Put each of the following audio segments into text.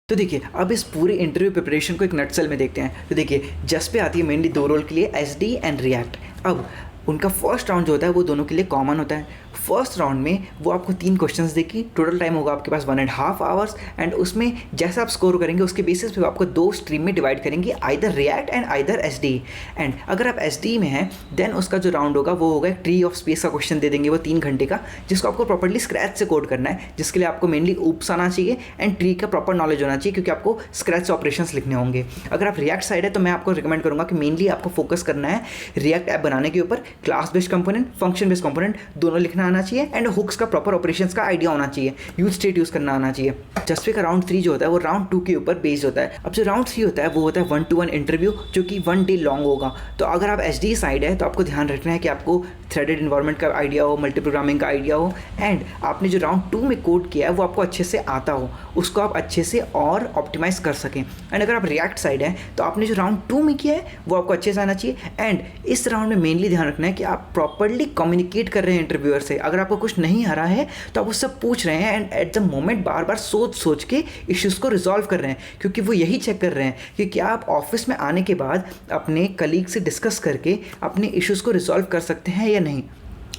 तो देखिए, अब इस पूरे इंटरव्यू प्रिपरेशन को एक नटसेल में देखते हैं। तो देखिए, जस्ट पे आती है मेनली 2 रोल के लिए, एसडी एंड रिएक्ट। अब उनका फर्स्ट राउंड जो होता है वो दोनों के लिए कॉमन होता है। फर्स्ट राउंड में वो आपको 3 क्वेश्चंस देगी, टोटल टाइम होगा आपके पास 1.5 आवर्स, एंड उसमें जैसा आप स्कोर करेंगे उसके बेसिस पे आपको 2 स्ट्रीम में डिवाइड करेंगे, either react and either SD. And अगर आप एसडी में हैं देन उसका जो राउंड होगा वो होगा ट्री ऑफ स्पेस का क्वेश्चन दे देंगे वो 3 घंटे का, जिसको आपको प्रॉपर्ली स्क्रैच से कोड करना है, जिसके लिए आपको मेनली ऊप्स आना चाहिए एंड ट्री का प्रॉपर नॉलेज होना चाहिए, क्योंकि आपको स्क्रैच से ऑपरेशंस लिखने होंगे। अगर आप रिएक्ट साइड है तो मैं आपको रिकमेंड करूँगा कि मेनली आपको फोकस करना है रिएक्ट ऐप बनाने के ऊपर। Class based component, function based component दोनों लिखना आना चाहिए एंड हुक्स का प्रॉपर ऑपरेशंस का आइडिया होना चाहिए, यूज स्टेट यूज करना आना चाहिए। जस्ट का राउंड 3 जो होता है वो राउंड 2 के ऊपर बेस्ड होता है। अब जो राउंड 3 होता है वो होता है 1-to-1 इंटरव्यू, जो कि 1 डे लॉन्ग होगा। तो अगर आप एसडी साइड है तो आपको ध्यान रखना है कि आपको थ्रेडेड इन्वायरमेंट का आइडिया हो, मल्टी प्रोग्रामिंग का आइडिया हो, एंड आपने जो राउंड 2 में कोड किया है वो आपको अच्छे से आता हो, उसको आप अच्छे से और ऑप्टिमाइज कर सकें। एंड अगर आप रिएक्ट साइड है तो आपने जो राउंड 2 में किया है वो आपको अच्छे से आना चाहिए। एंड इस राउंड में मेनली ध्यान रखना है कि आप प्रॉपरली कम्युनिकेट कर रहे हैं इंटरव्यूअर से। अगर आपको कुछ नहीं आ रहा है तो आप उससे पूछ रहे हैं एंड एट द मोमेंट बार बार सोच के इश्यूज़ को रिजॉल्व कर रहे हैं, क्योंकि वो यही चेक कर रहे हैं कि क्या आप ऑफिस में आने के बाद अपने कलीग से डिस्कस करके अपने इश्यूज़ को रिजॉल्व कर सकते हैं या नहीं।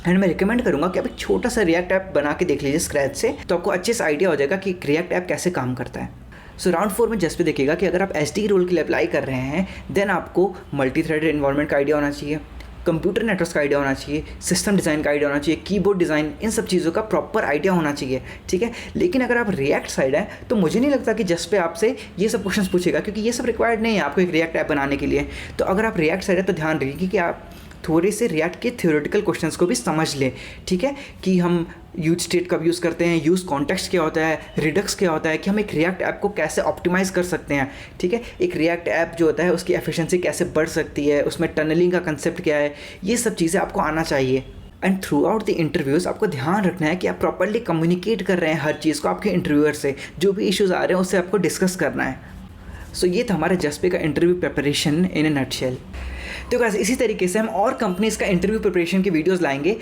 एंड मैं रिकमेंड करूंगा कि आप एक छोटा सा रिएक्ट ऐप बना के देख लीजिए स्क्रैच से, तो आपको अच्छे से आइडिया हो जाएगा कि रिएक्ट ऐप कैसे काम करता है। सो राउंड 4 में जस्ट पे देखिएगा कि अगर आप एसडी रोल के लिए अप्लाई कर रहे हैं देन आपको मल्टी थ्रेडेड इन्वायरमेंट का आइडिया होना चाहिए, कंप्यूटर नेटवर्क का आइडिया होना चाहिए, सिस्टम डिज़ाइन का आइडिया होना चाहिए, कीबोर्ड डिज़ाइन, इन सब चीज़ों का प्रॉपर आइडिया होना चाहिए, ठीक है। लेकिन अगर आप रिएक्ट साइड है तो मुझे नहीं लगता कि जस्ट पे आपसे ये सब क्वेश्चंस पूछेगा, क्योंकि ये सब रिक्वायर्ड नहीं है आपको एक रिएक्ट ऐप बनाने के लिए। तो अगर आप रिएक्ट साइड है तो ध्यान रखिए कि आप थोड़े से रिएक्ट के थ्योरेटिकल क्वेश्चंस को भी समझ लें, ठीक है, कि हम यूज स्टेट कब यूज़ करते हैं, यूज़ कॉन्टेक्स्ट क्या होता है, रिडक्स क्या होता है, कि हम एक रिएक्ट ऐप को कैसे ऑप्टिमाइज़ कर सकते हैं, ठीक है। एक रिएक्ट ऐप जो होता है उसकी एफिशिएंसी कैसे बढ़ सकती है, उसमें टनलिंग का कंसेप्ट क्या है, ये सब चीज़ें आपको आना चाहिए। And through out the interviews आपको ध्यान रखना है कि आप प्रॉपरली कम्युनिकेट कर रहे हैं हर चीज़ को आपके इंटरव्यूअर से, जो भी इश्यूज़ आ रहे हैं उससे आपको डिस्कस करना है। सो ये था हमारा जस्ट पे का interview preparation in a nutshell. तो गाइस इसी तरीके से हम और कंपनीज़ का इंटरव्यू प्रिपरेशन की वीडियोस लाएंगे।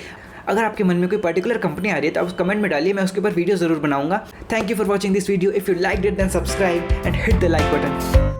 अगर आपके मन में कोई पर्टिकुलर कंपनी आ रही है तो आप कमेंट में डालिए, मैं उसके ऊपर वीडियो ज़रूर बनाऊंगा। Thank you for watching this video. If you like it then subscribe and hit the like button.